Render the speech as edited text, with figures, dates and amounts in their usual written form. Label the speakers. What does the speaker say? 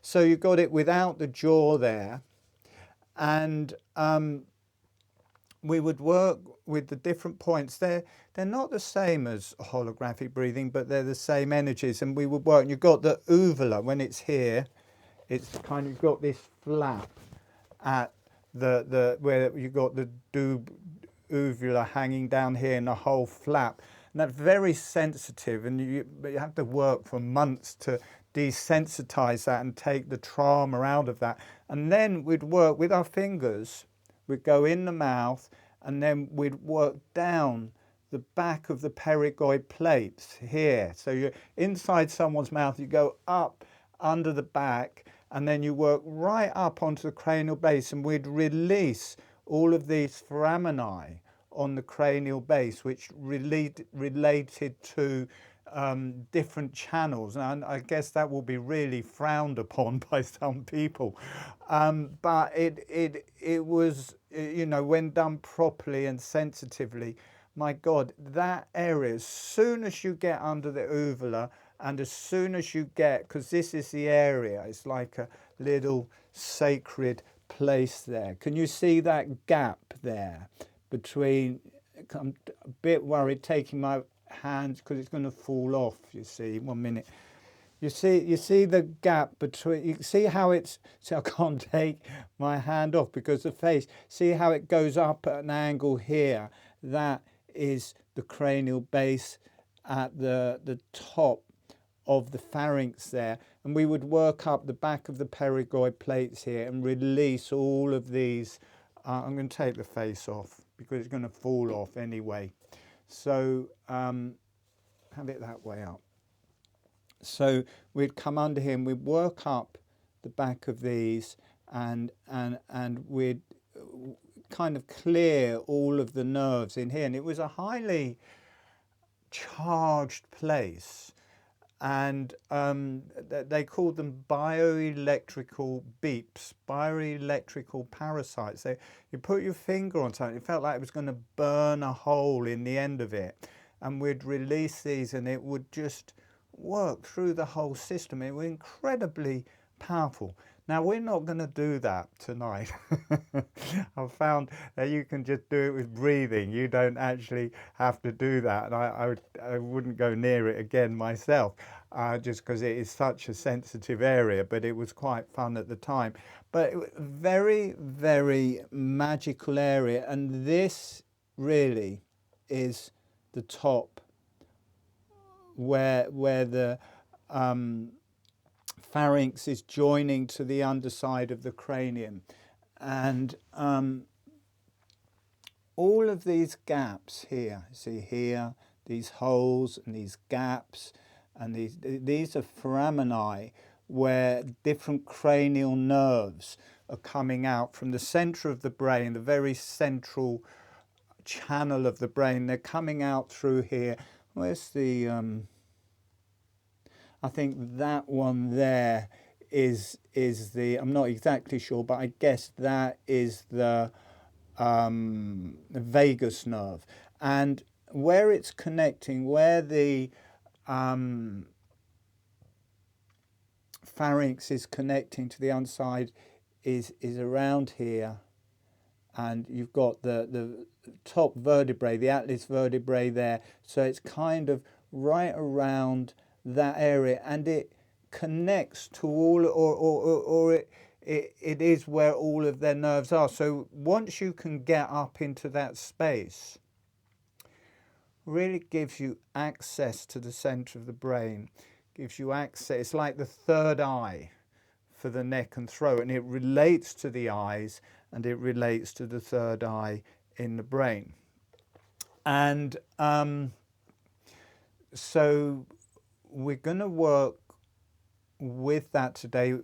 Speaker 1: So you got it without the jaw there. And we would work with the different points. They're not the same as holographic breathing, but they're the same energies. And we would work, and you've got the uvula, when it's here, it's kind of, you've got this flap at the where you've got the uvula hanging down here and the whole flap. And that's very sensitive, and but you have to work for months to desensitize that and take the trauma out of that. And then we'd work with our fingers. We'd go in the mouth, and then we'd work down the back of the pterygoid plates here. So you're inside someone's mouth, you go up under the back, and then you work right up onto the cranial base, and we'd release all of these foramini on the cranial base, which related to different channels. And I guess that will be really frowned upon by some people. But it was, you know, when done properly and sensitively, my God, that area, as soon as you get under the uvula, and as soon as you get, because this is the area, it's like a little sacred place there. Can you see that gap there between? I'm a bit worried taking my hands because it's going to fall off. You see, 1 minute. You see the gap between. You see how it's. See, I can't take my hand off because the face. See how it goes up at an angle here. That is the cranial base at the top of the pharynx there, and we would work up the back of the pterygoid plates here and release all of these. I'm going to take the face off because it's going to fall off anyway. So have it that way up. So we'd come under here and we'd work up the back of these, and we'd kind of clear all of the nerves in here. And it was a highly charged place. And they called them bioelectrical beeps, bioelectrical parasites. So you put your finger on something, it felt like it was going to burn a hole in the end of it. And we'd release these and it would just work through the whole system. It was incredibly powerful. Now, we're not going to do that tonight. I've found that you can just do it with breathing. You don't actually have to do that. And I wouldn't go near it again myself, just because it is such a sensitive area, but it was quite fun at the time. But very, very magical area. And this really is the top where the pharynx is joining to the underside of the cranium, and all of these gaps here, see here, these holes and these gaps, and these are foramini where different cranial nerves are coming out from the center of the brain, the very central channel of the brain. They're coming out through here. Where's the I think that one there is the, I'm not exactly sure, but I guess that is the vagus nerve. And where it's connecting, where the pharynx is connecting to the underside is around here. And you've got the top vertebrae, the atlas vertebrae there. So it's kind of right around that area, and it connects to all, or it is where all of their nerves are. So once you can get up into that space, really gives you access to the center of the brain, gives you access. It's like the third eye for the neck and throat, and it relates to the eyes, and it relates to the third eye in the brain. And so we're going to work with that today.